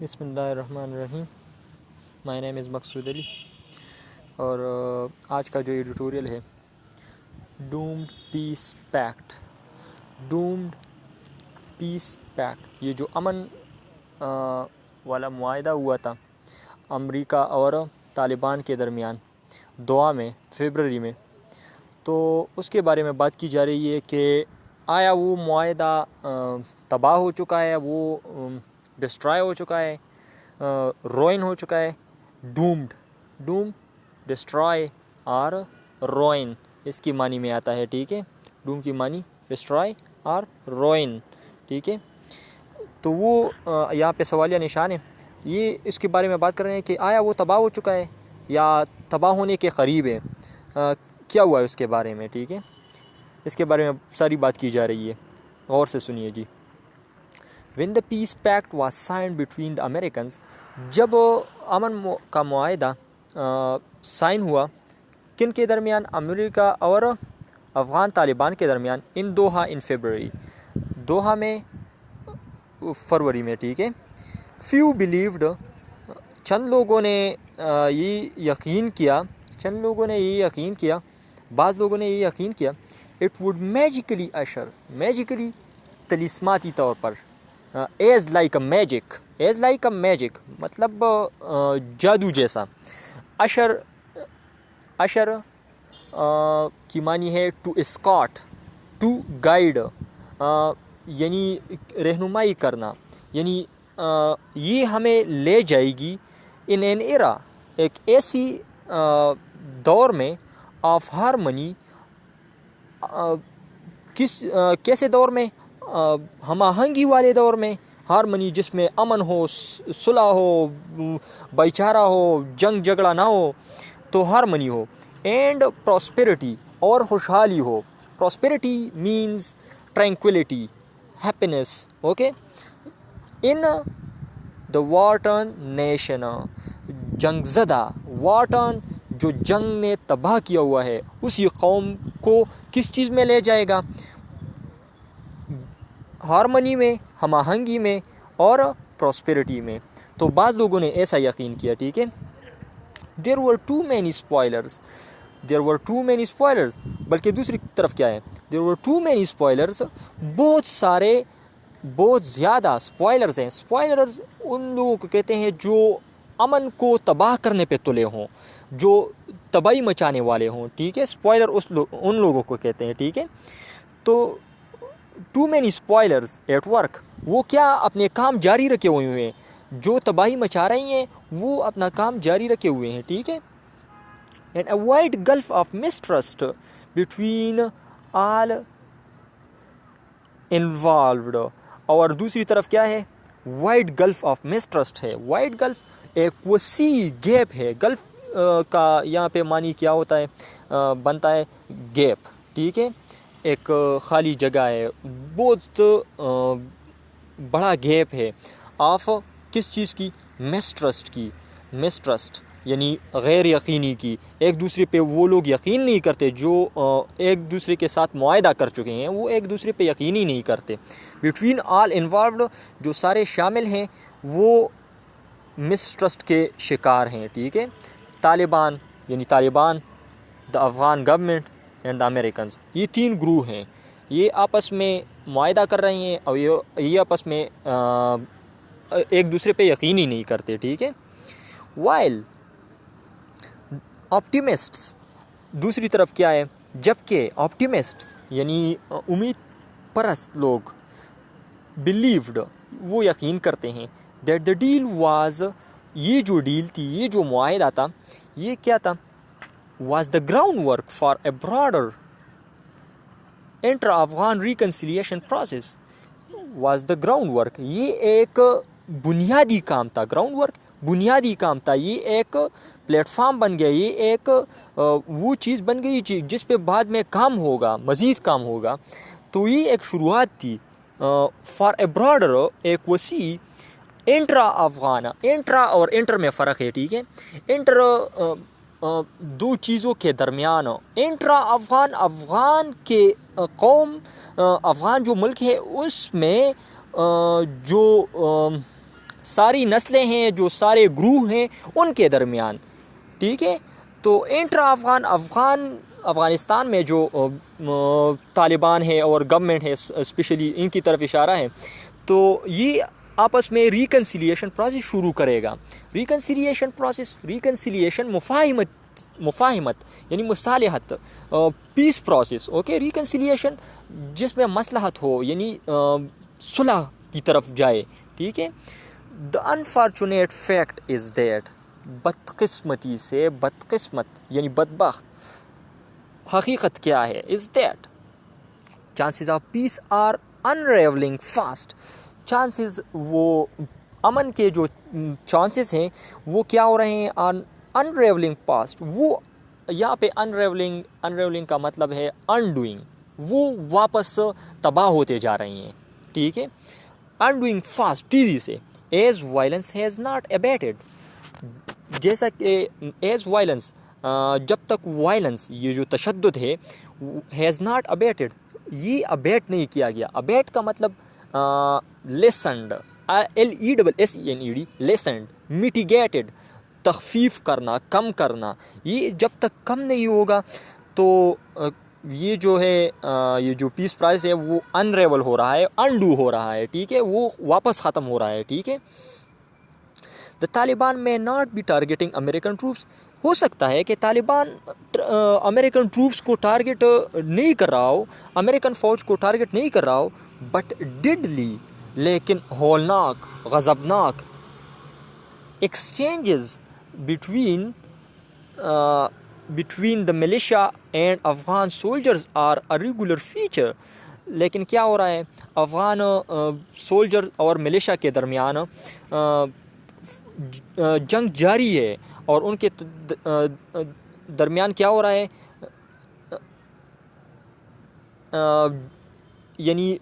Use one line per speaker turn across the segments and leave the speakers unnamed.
بسم اللہ الرحمن الرحیم. مائی نیم از مقصود علی. اور آج کا جو ایڈیٹوریل ہے ڈومڈ پیس پیکٹ. ڈومڈ پیس پیکٹ، یہ جو امن والا معاہدہ ہوا تھا امریکہ اور طالبان کے درمیان دوحہ میں فیبرری میں، تو اس کے بارے میں بات کی جا رہی ہے کہ آیا وہ معاہدہ تباہ ہو چکا ہے، وہ ڈسٹرائے ہو چکا ہے، روئن ہو چکا ہے. ڈوم ڈسٹرائے اور روئن اس کی معنی میں آتا ہے. ٹھیک ہے، ڈوم کی معنی ڈسٹرائے اور روئن. ٹھیک ہے، تو وہ یہاں پہ سوالیہ نشان ہے. یہ اس کے بارے میں بات کر رہے ہیں کہ آیا وہ تباہ ہو چکا ہے یا تباہ ہونے کے قریب ہے، کیا ہوا ہے اس کے بارے میں. ٹھیک ہے، اس کے بارے میں ساری بات کی جا رہی ہے. غور سے سنیے جی. When the peace pact was signed between the Americans، جب امن کا معاہدہ سائن ہوا کن کے درمیان؟ امریکہ اور افغان طالبان کے درمیان. ان دوحہ ان فیبرری، دوحہ میں فروری میں. ٹھیک ہے. few believed، چند لوگوں نے یہ یقین کیا، بعض لوگوں نے یہ یقین کیا it would magically usher، میجیکلی طلسماتی طور پر، ایز لائک اے میجک مطلب جادو جیسا. اشر کی معنی ہے ٹو اسکاٹ، ٹو گائیڈ، یعنی رہنمائی کرنا، یعنی یہ ہمیں لے جائے گی ان این ایرا، ایک ایسی دور میں، آف ہارمنی، کیسے دور میں؟ ہم آہنگی والے دور میں. ہارمنی جس میں امن ہو، صلح ہو، بھائی چارہ ہو، جنگ جھگڑا نہ ہو، تو ہارمنی ہو. اینڈ پراسپیرٹی، اور خوشحالی ہو. Prosperity means tranquility, happiness. Okay. In the war torn nation, جنگ زدہ، وارٹن جو جنگ نے تباہ کیا ہوا ہے، اسی قوم کو کس چیز میں لے جائے گا؟ ہارمنی میں، ہم آہنگی میں اور پراسپیرٹی میں. تو بعض لوگوں نے ایسا یقین کیا. ٹھیک ہے. there were too many spoilers، بلکہ دوسری طرف کیا ہے؟ there were too many spoilers، بہت زیادہ اسپوائلرز ہیں. اسپوائلرز ان لوگوں کو کہتے ہیں جو امن کو تباہ کرنے پہ تلے ہوں، جو تباہی مچانے والے ہوں. ٹھیک ہے. اسپوائلر ان لوگوں کو کہتے ہیں. ٹھیک ہے. تو to many spoilers at work, وہ کیا اپنے کام جاری رکھے ہوئے ہیں، جو تباہی مچا رہی ہیں وہ اپنا کام جاری رکھے ہوئے ہیں. ٹھیک ہے. And a wide gulf of mistrust between all involved, اور دوسری طرف کیا ہے؟ وائڈ گلف آف مسٹرسٹ ہے. وائڈ گلف ایک وسیع گیپ ہے. گلف کا یہاں پہ معنی کیا ہوتا ہے؟ بنتا ہے گیپ. ٹھیک ہے. ایک خالی جگہ ہے، بہت بڑا گیپ ہے. آف کس چیز کی؟ مسٹرسٹ کی. مسٹرسٹ یعنی غیر یقینی کی. ایک دوسرے پہ وہ لوگ یقین نہیں کرتے جو ایک دوسرے کے ساتھ معاہدہ کر چکے ہیں، وہ ایک دوسرے پہ یقین ہی نہیں کرتے. بٹوین آل انوالوڈ، جو سارے شامل ہیں وہ مسٹرسٹ کے شکار ہیں. ٹھیک ہے. Taliban, the Afghan government and the Americans, یہ تین گروہ ہیں. یہ آپس میں معاہدہ کر رہے ہیں اور یہ آپس میں ایک دوسرے پہ یقین ہی نہیں کرتے. ٹھیک ہے. وائل آپٹیمسٹس، دوسری طرف کیا ہے؟ جبکہ آپٹیمسٹس یعنی امید پرست لوگ، بلیوڈ، وہ یقین کرتے ہیں دیٹ دا ڈیل واز، یہ جو ڈیل تھی، یہ جو معاہدہ تھا، یہ کیا تھا؟ Was the groundwork for a broader inter Afghan reconciliation process. Was the groundwork, یہ ایک بنیادی کام تھا. گراؤنڈ ورک بنیادی کام تھا. یہ ایک پلیٹ فارم بن گیا، یہ ایک وہ چیز بن گئی جس پہ بعد میں کام ہوگا، مزید کام ہوگا. تو یہ ایک شروعات تھی فار اے براڈر، ایک وسیع انٹرا افغان. انٹرا اور انٹر میں فرق ہے. ٹھیک ہے. انٹر دو چیزوں کے درمیان. انٹرا افغان، افغان کے قوم، افغان جو ملک ہے اس میں جو ساری نسلیں ہیں، جو سارے گروہ ہیں ان کے درمیان، ٹھیک ہے. تو انٹرا افغانستان میں جو طالبان ہے اور گورنمنٹ ہے اسپیشلی ان کی طرف اشارہ ہے، تو یہ آپس میں ریکنسیلیشن پروسیس شروع کرے گا. ریکنسیلیشن مفاہمت یعنی مصالحت، پیس پروسیس. اوکے، ریکنسیلیشن جس میں مصلحت ہو، یعنی صلح کی طرف جائے، ٹھیک ہے. The unfortunate fact is that, بدقسمتی سے بدقسمت یعنی بدبخت حقیقت کیا ہے، is that chances of peace are unravelling fast. Chances, وہ امن کے جو چانسز ہیں وہ کیا ہو رہے ہیں، انریولنگ فاسٹ. وہ یہاں پہ انریولنگ کا مطلب ہے انڈوئنگ، وہ واپس تباہ ہوتے جا رہے ہیں، ٹھیک ہے. انڈوئنگ فاسٹ، تیزی سے. ایز وائلنس ہیز ناٹ ابیٹڈ، جیسا کہ ایز وائلنس، جب تک وائلنس یہ جو تشدد ہے ہیز ناٹ ابیٹڈ، یہ ابیٹ نہیں کیا گیا. ابیٹ کا مطلب لیسنڈ، LESSENED، لیسنڈ. میٹیگیٹڈ، تخفیف کرنا، کم کرنا. یہ جب تک کم نہیں ہوگا تو یہ جو ہے یہ جو پیس پرائز ہے وہ انریول ہو رہا ہے، انڈو ہو رہا ہے، ٹھیک ہے، وہ واپس ختم ہو رہا ہے، ٹھیک ہے. The Taliban may not be targeting American troops. ہو سکتا ہے کہ طالبان امریکن ٹروپس کو ٹارگیٹ نہیں کر رہا ہو، امریکن فوج کو ٹارگیٹ نہیں کر رہا ہو، بٹ ڈیڈلی، لیکن ہولناک، غضبناک exchanges between the militia and Afghan soldiers are a regular feature. لیکن کیا ہو رہا ہے، افغان سولجر اور ملیشیا کے درمیان جنگ جاری ہے، اور ان کے درمیان کیا ہو رہا ہے، یعنی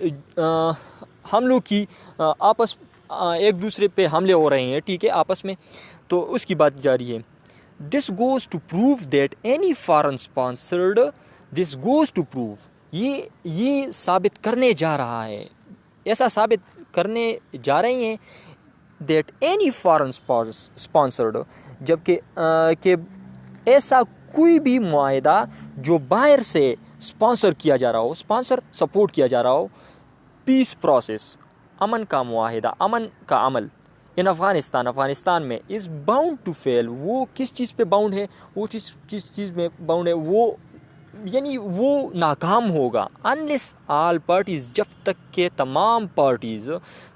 حملوں کی آپس ایک دوسرے پہ حملے ہو رہے ہیں، ٹھیک ہے، آپس میں. تو اس کی بات جاری ہے. This goes to prove that any foreign sponsored, this goes to prove، یہ ثابت کرنے جا رہا ہے، ایسا ثابت کرنے جا رہے ہیں that any foreign sponsored، جبکہ کہ ایسا کوئی بھی معاہدہ جو باہر سے اسپانسر کیا جا رہا ہو، سپورٹ کیا جا رہا ہو، پیس پروسیس، امن کا معاہدہ، امن کا عمل ان افغانستان میں از باؤنڈ ٹو فیل. وہ کس چیز پہ باؤنڈ ہے، وہ کس چیز میں باؤنڈ ہے، وہ یعنی وہ ناکام ہوگا. انلیس آل پارٹیز، جب تک کہ تمام پارٹیز،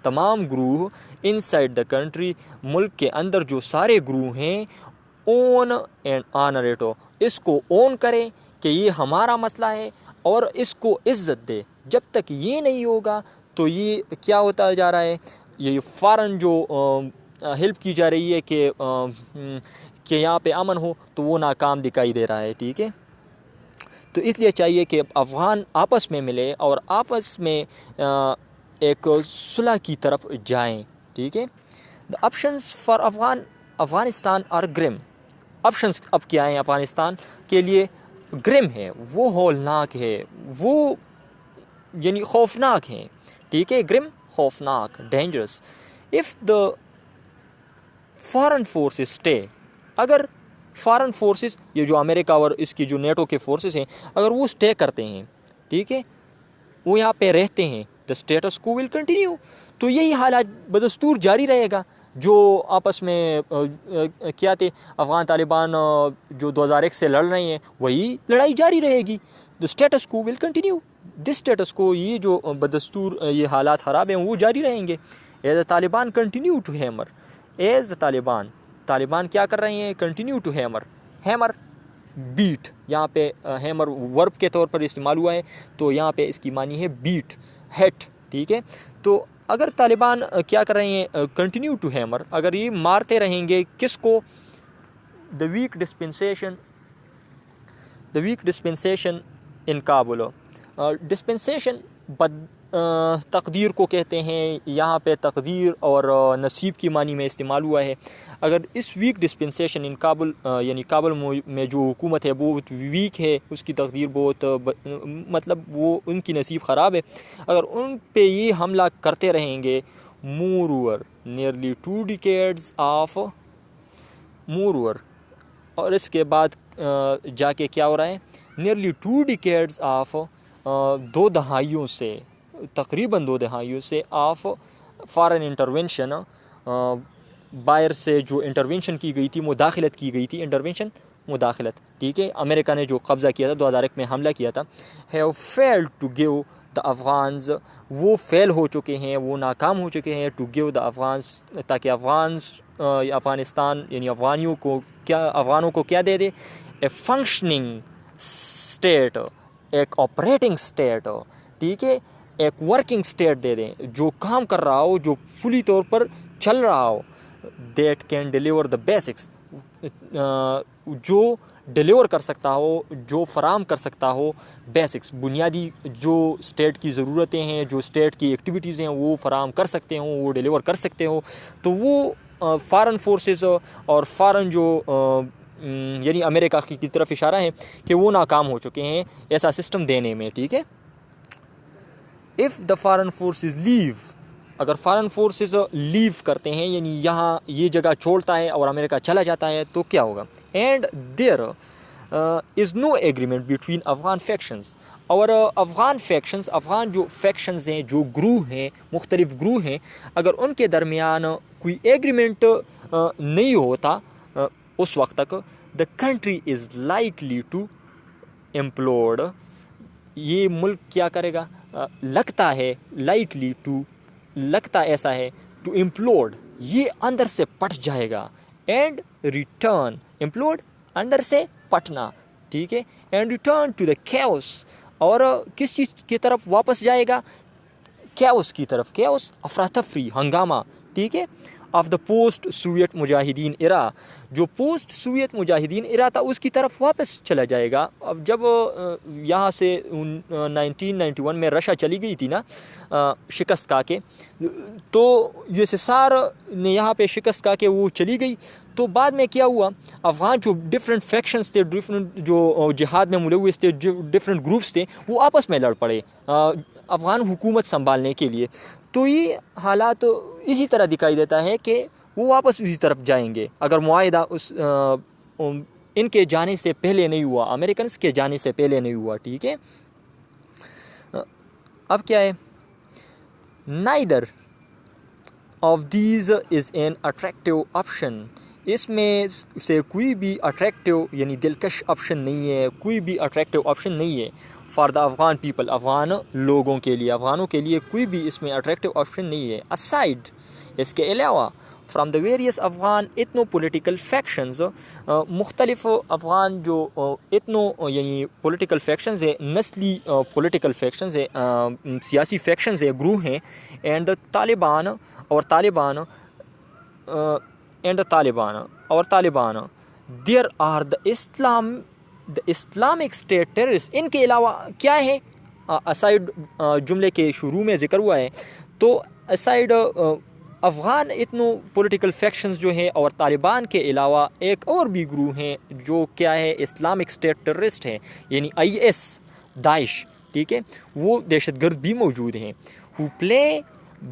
تمام گروہ ان سائڈ دا کنٹری، ملک کے اندر جو سارے گروہ ہیں، اون اینڈ آنر اٹ، اس کو اون کرے کہ یہ ہمارا مسئلہ ہے اور اس کو عزت دے. جب تک یہ نہیں ہوگا تو یہ کیا ہوتا جا رہا ہے، یہ فارن جو ہیلپ کی جا رہی ہے کہ یہاں پہ امن ہو، تو وہ ناکام دکھائی دے رہا ہے، ٹھیک ہے. تو اس لیے چاہیے کہ افغان آپس میں ملے اور آپس میں ایک صلح کی طرف جائیں، ٹھیک ہے. دا آپشنس فار افغانستان آر گرم. آپشنس اب کیا ہیں افغانستان کے لیے؟ گرم ہے، وہ ہولناک ہے، وہ یعنی خوفناک ہیں، ٹھیک ہے. گرم، خوفناک، dangerous. If the foreign forces stay, اگر فارن فورسز، یہ جو امریکہ اور اس کی جو نیٹو کے فورسز ہیں، اگر وہ اسٹے کرتے ہیں، ٹھیک ہے، وہ یہاں پہ رہتے ہیں، دا اسٹیٹس کو ول کنٹینیو. تو یہی حالات بدستور جاری رہے گا. جو آپس میں کیا تھے افغان طالبان جو 2001 سے لڑ رہے ہیں، وہی لڑائی جاری رہے گی. دا اسٹیٹس کو ول کنٹینیو. دس اسٹیٹس کو، یہ جو بدستور یہ حالات خراب ہیں وہ جاری رہیں گے. As a Taliban continue to hammer, as a Taliban کیا کر رہے ہیں، کنٹینیو ٹو ہیمر بیٹ. یہاں پہ ہیمر ورب کے طور پر استعمال ہوا ہے، تو یہاں پہ اس کی معنی ہے بیٹ، ہیٹ، ٹھیک ہے. تو اگر طالبان کیا کر رہے ہیں، کنٹینیو ٹو ہیمر، اگر یہ مارتے رہیں گے کس کو، the week dispensation in Kabul. Dispensation تقدیر کو کہتے ہیں، یہاں پہ تقدیر اور نصیب کی معنی میں استعمال ہوا ہے. اگر اس ویک ڈسپنسیشن ان کابل، یعنی کابل میں جو حکومت ہے بہت ویک ہے، اس کی تقدیر بہت مطلب وہ ان کی نصیب خراب ہے. اگر ان پہ یہ حملہ کرتے رہیں گے، مور over nearly 2 decades of moreover. اور اس کے بعد جا کے کیا ہو رہا ہے, nearly 2 decades of 2 دہائیوں سے, تقریباً 2 دہائیوں سے آف فارن انٹرونشن, باہر سے جو انٹرونشن کی گئی تھی, مداخلت کی گئی تھی, انٹرونشن مداخلت, ٹھیک ہے, امریکہ نے جو قبضہ کیا تھا 2001 میں حملہ کیا تھا, have failed to give the افغانز, وہ فیل ہو چکے ہیں, وہ ناکام ہو چکے ہیں, ٹو گیو دا افغانز, تاکہ افغانستان یعنی افغانوں کو کیا دے دے, اے فنکشننگ اسٹیٹ, ایک آپریٹنگ اسٹیٹ, ٹھیک ہے, ایک ورکنگ اسٹیٹ دے دیں, جو کام کر رہا ہو, جو فلی طور پر چل رہا ہو, that can deliver the basics, جو ڈیلیور کر سکتا ہو, جو فراہم کر سکتا ہو بیسکس, بنیادی جو اسٹیٹ کی ضرورتیں ہیں, جو اسٹیٹ کی ایکٹیویٹیز ہیں, وہ فراہم کر سکتے ہوں, وہ ڈیلیور کر سکتے ہو. تو وہ فارن فورسز اور فارن جو یعنی امریکہ کی طرف اشارہ ہے کہ وہ ناکام ہو چکے ہیں ایسا سسٹم دینے میں, ٹھیک ہے. اف دا فارن فورسز لیو, اگر فارن فورسز لیو کرتے ہیں یعنی یہاں یہ جگہ چھوڑتا ہے اور امریکہ چلا جاتا ہے, تو کیا ہوگا, and there is no agreement between Afghan factions, اور افغان فیکشنز, افغان جو فیکشنز ہیں, جو گروہ ہیں, مختلف گروہ ہیں, اگر ان کے درمیان کوئی ایگریمنٹ نہیں ہوتا اس وقت تک, the country is likely to implode, یہ ملک کیا کرے گا, لگتا ہے, لائکلی ٹو, لگتا ایسا ہے, ٹو امپلوڈ, یہ اندر سے پٹ جائے گا, اینڈ ریٹرن, امپلوڈ اندر سے پٹنا, ٹھیک ہے, and return to the chaos, اور کس چیز کی طرف واپس جائے گا, کیوس کی طرف, کیوس افراتفری, ہنگامہ, ٹھیک ہے, آف دا پوسٹ سوویت مجاہدین ایرا, جو پوسٹ سوویت مجاہدین ایرا تھا اس کی طرف واپس چلا جائے گا. اب جب یہاں سے 1991 میں رشیا چلی گئی تھی نا شکست کھا کے, تو USSR نے یہاں پہ شکست کھا کے وہ چلی گئی, تو بعد میں کیا ہوا, افغان جو ڈفرینٹ فیکشنز تھے, ڈفرینٹ جو جہاد میں ملوث تھے, جو ڈفرینٹ گروپس تھے, وہ آپس میں لڑ پڑے افغان حکومت سنبھالنے کے لیے. تو یہ حالات اسی طرح دکھائی دیتا ہے کہ وہ واپس اسی طرف جائیں گے اگر معاہدہ اس ان کے جانے سے پہلے نہیں ہوا, امریکنز کے جانے سے پہلے نہیں ہوا, ٹھیک ہے. اب کیا ہے, neither of these is an attractive option, اس میں سے کوئی بھی اٹریکٹیو یعنی دلکش آپشن نہیں ہے, کوئی بھی اٹریکٹیو آپشن نہیں ہے for the Afghan people, Afghan لوگوں کے لیے, افغانوں کے لیے کوئی بھی اس میں اٹریکٹیو آپشن نہیں ہے. اسائڈ, اس کے علاوہ, from the various Afghan ethno political factions, مختلف افغان جو ایتھنو یعنی پولیٹیکل فیکشنز ہے, نسلی پولیٹیکل فیکشنز ہے, سیاسی فیکشنز ہے, گروہ ہیں, اینڈ طالبان اور Taliban, there are the Islamic State terrorist, ان کے علاوہ کیا ہے, اسائڈ جملے کے شروع میں ذکر ہوا ہے, تو aside Afghan ethno political factions جو ہیں اور طالبان کے علاوہ ایک اور بھی گروہ ہیں جو کیا ہے, اسلامک اسٹیٹ ٹیررسٹ ہیں, یعنی IS, داعش, ٹھیک ہے, وہ دہشت گرد بھی موجود ہیں, who play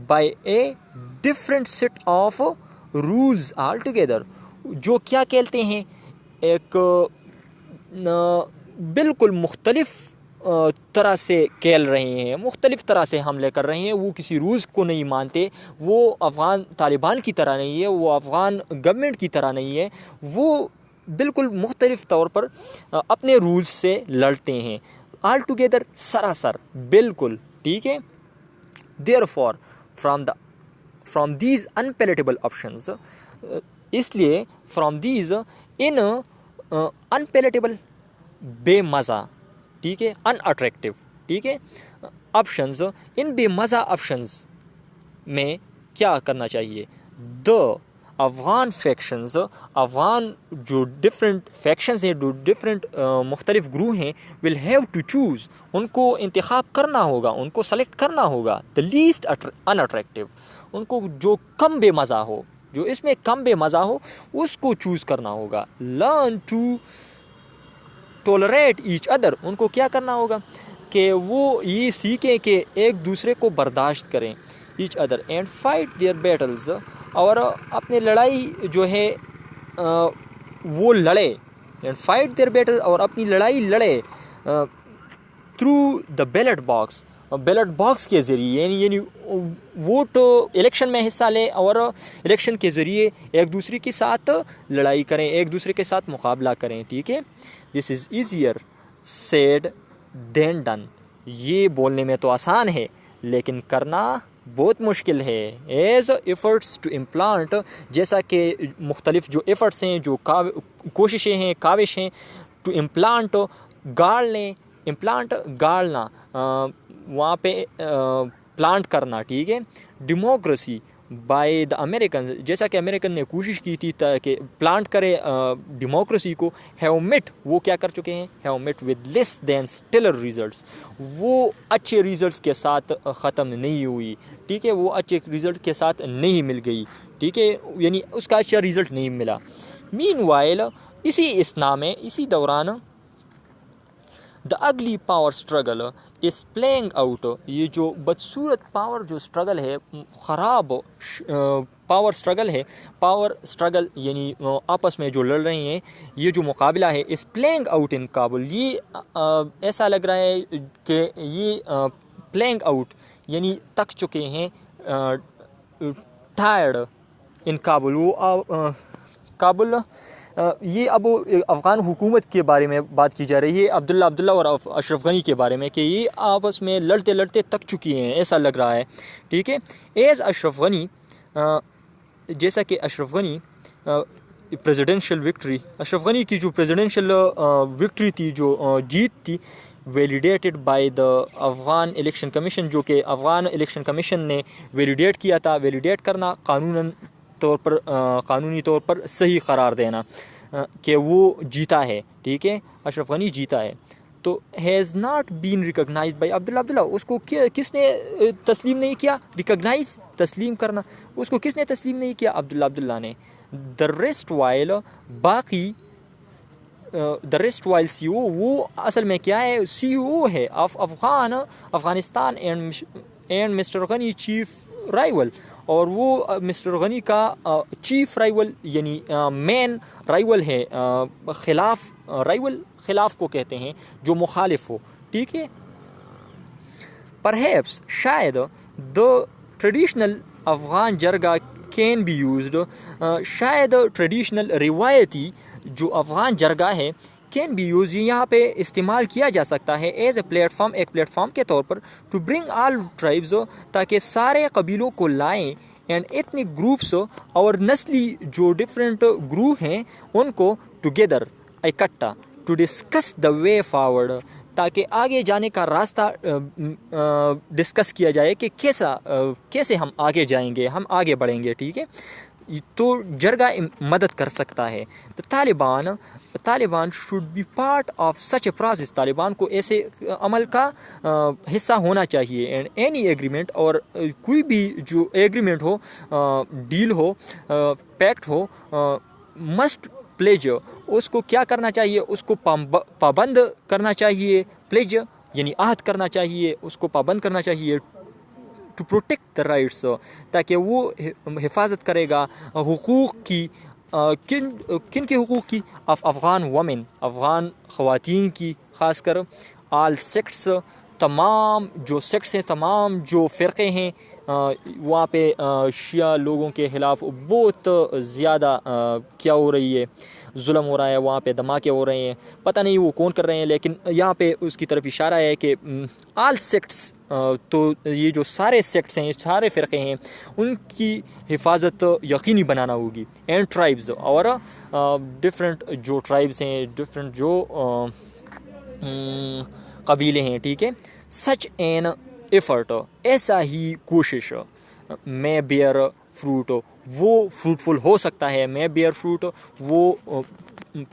by a different set of rules altogether, جو کیا کہتے ہیں, ایک بالکل مختلف طرح سے کھیل رہے ہیں, مختلف طرح سے حملے کر رہے ہیں, وہ کسی رولز کو نہیں مانتے, وہ افغان طالبان کی طرح نہیں ہے, وہ افغان گورنمنٹ کی طرح نہیں ہے, وہ بالکل مختلف طور پر اپنے رولز سے لڑتے ہیں, آل ٹوگیدر, سراسر, بالکل, ٹھیک ہے. therefore from these unpalatable options, اس لیے from these in unpalatable, بے مزہ, ٹھیک ہے, ان اٹریکٹیو, ٹھیک ہے, آپشنز, ان بے مزہ آپشنز میں کیا کرنا چاہیے, دا افغان فیکشنز, افغان جو ڈفرینٹ فیکشنز ہیں, جو ڈفرینٹ مختلف گروہ ہیں, ول ہیو ٹو چوز, ان کو انتخاب کرنا ہوگا, ان کو سلیکٹ کرنا ہوگا, دا لیسٹ ان اٹریکٹیو, ان کو جو کم بے مزہ ہو, جو اس میں کم بے مزہ ہو, اس کو چوز کرنا ہوگا. لرن ٹو ٹولریٹ ایچ ادر, ان کو کیا کرنا ہوگا کہ وہ یہ سیکھیں کہ ایک دوسرے کو برداشت کریں, each other, and fight their battles, اور اپنی لڑائی جو ہے وہ لڑے اینڈ فائٹ دیئر بیٹل، اور اپنی لڑائی لڑے تھرو دا بیلٹ باکس کے ذریعے، یعنی ووٹ الیکشن میں حصہ لے اور الیکشن کے ذریعے ایک دوسرے کے ساتھ لڑائی کریں، ایک دوسرے کے ساتھ مقابلہ کریں. ٹھیک ہے، this is easier said than done. یہ بولنے میں تو آسان ہے لیکن کرنا بہت مشکل ہے. ایز ایفرٹس ٹو امپلانٹ، جیسا کہ مختلف جو ایفرٹس ہیں، جو کوششیں ہیں، کاوش ہیں، ٹو امپلانٹ گاڑ لیں، امپلانٹ گاڑنا، وہاں پہ پلانٹ کرنا. ٹھیک ہے، ڈیموکریسی بائی دا امریکن، جیسا کہ امریکن نے کوشش کی تھی تاکہ پلانٹ کرے ڈیموکریسی کو، ہیو میٹ، وہ کیا کر چکے ہیں، have met with less than stellar results, وہ اچھے ریزلٹس کے ساتھ ختم نہیں ہوئی. ٹھیک ہے، وہ اچھے ریزلٹ کے ساتھ نہیں مل گئی. ٹھیک ہے، یعنی اس کا اچھا ریزلٹ نہیں ملا. مین وائل اسی اسنا میں، اسی دوران دا اگلی power struggle is playing out, یہ جو بدصورت پاور جو اسٹرگل ہے، خراب پاور اسٹرگل ہے، پاور اسٹرگل یعنی آپس میں جو لڑ رہی ہیں، یہ جو مقابلہ ہے، is playing out in Kabul. یہ ایسا لگ رہا ہے کہ یہ پلینگ آؤٹ یعنی تک چکے ہیں، ٹائرڈ ان کابل. وہ کابل، یہ اب افغان حکومت کے بارے میں بات کی جا رہی ہے، عبداللہ اور اشرف غنی کے بارے میں، کہ یہ آپس میں لڑتے لڑتے تک چکی ہیں، ایسا لگ رہا ہے. ٹھیک ہے، ایز اشرف غنی، جیسا کہ اشرف غنی پریزیڈنشل وکٹری، اشرف غنی کی جو پریزیڈنشل وکٹری تھی، جو جیت تھی، validated by the Afghan election commission, جو کہ افغان الیکشن کمیشن نے ویلیڈیٹ کیا تھا. ویلیڈیٹ کرنا، قانونی طور پر صحیح قرار دینا کہ وہ جیتا ہے. ٹھیک ہے، اشرف غنی جیتا ہے. تو has not been recognize by Abdullah, اس کو کس نے تسلیم نہیں کیا؟ ریکگنائز، تسلیم کرنا، اس کو کس نے تسلیم نہیں کیا؟ عبداللہ نے. دا ریسٹ وائل، باقی دا ریسٹ وائل سی او، وہ اصل میں کیا ہے؟ سی او ہے of Afghanistan, and mister Ghani chief rival, اور وہ مسٹر غنی کا چیف رائول یعنی مین رائول ہے، خلاف کو کہتے ہیں جو مخالف ہو. ٹھیک ہے، پرہیپس، شاید، the traditional Afghan jirga can be used, شاید ٹریڈیشنل روایتی جو افغان جرگا ہے، کین بی یوز، یہاں پہ استعمال کیا جا سکتا ہے ایز اے پلیٹ فارم، ایک پلیٹ فارم کے طور پر، ٹو برنگ آل ٹرائبز، تاکہ سارے قبیلوں کو لائیں، اینڈ ایتھنک گروپس، اور نسلی جو ڈفرینٹ گروپ ہیں ان کو ٹوگیدر، اکٹھا، to discuss the way forward, تاکہ آگے جانے کا راستہ ڈسکس کیا جائے کہ کیسے ہم آگے جائیں گے، ہم آگے بڑھیں گے. ٹھیک ہے، تو جرگا مدد کر سکتا ہے. Taliban should be part of such a process, Taliban کو ایسے عمل کا حصہ ہونا چاہیے. اینڈ اینی ایگریمنٹ، اور کوئی بھی جو ایگریمنٹ ہو، ڈیل ہو، پیکٹ ہو، مسٹ پلیج، اس کو کیا کرنا چاہیے؟ اس کو پابند کرنا چاہیے. پلیج یعنی عہد کرنا چاہیے، اس کو پابند کرنا چاہیے. ٹو پروٹیکٹ دا رائٹس، تاکہ وہ حفاظت کرے گا حقوق کی. کن کے حقوق کی؟ آف افغان وومن، افغان خواتین کی، خاص کر. آل سیکٹس، تمام جو سیکٹس ہیں، تمام جو فرقے ہیں، وہاں پہ شیعہ لوگوں کے خلاف بہت زیادہ کیا ہو رہی ہے، ظلم ہو رہا ہے، وہاں پہ دھماکے ہو رہے ہیں. پتہ نہیں وہ کون کر رہے ہیں، لیکن یہاں پہ اس کی طرف اشارہ ہے کہ آل سیکٹس، تو یہ جو سارے سیکٹس ہیں، سارے فرقے ہیں، ان کی حفاظت یقینی بنانا ہوگی. اینڈ ٹرائبز، اور ڈفرینٹ جو ٹرائبز ہیں، ڈفرینٹ جو قبیلے ہیں. ٹھیک ہے، سچ این ایفرٹ، ایسا ہی کوشش، میں بیئر فروٹ، وہ فروٹفل ہو سکتا ہے. میں بیئر فروٹ، وہ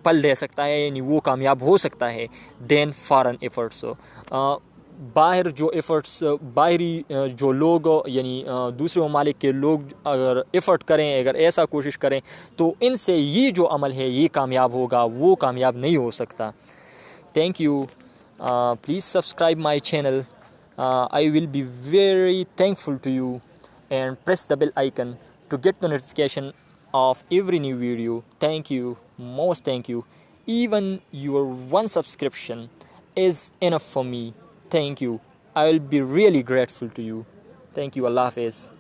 پل دے سکتا ہے، یعنی وہ کامیاب ہو سکتا ہے. دین فارن ایفرٹس، باہر جو ایفرٹس، باہری جو لوگ یعنی دوسرے ممالک کے لوگ اگر ایفرٹ کریں، اگر ایسا کوشش کریں، تو ان سے یہ جو عمل ہے یہ کامیاب ہوگا، وہ کامیاب نہیں ہو سکتا. Thank you. Please subscribe my channel. I will be very thankful to you, and press the bell icon to get the notification of every new video. Thank you, most thank you. Even your one subscription is enough for me. Thank you. I will be really grateful to you. Thank you. Allah Hafiz.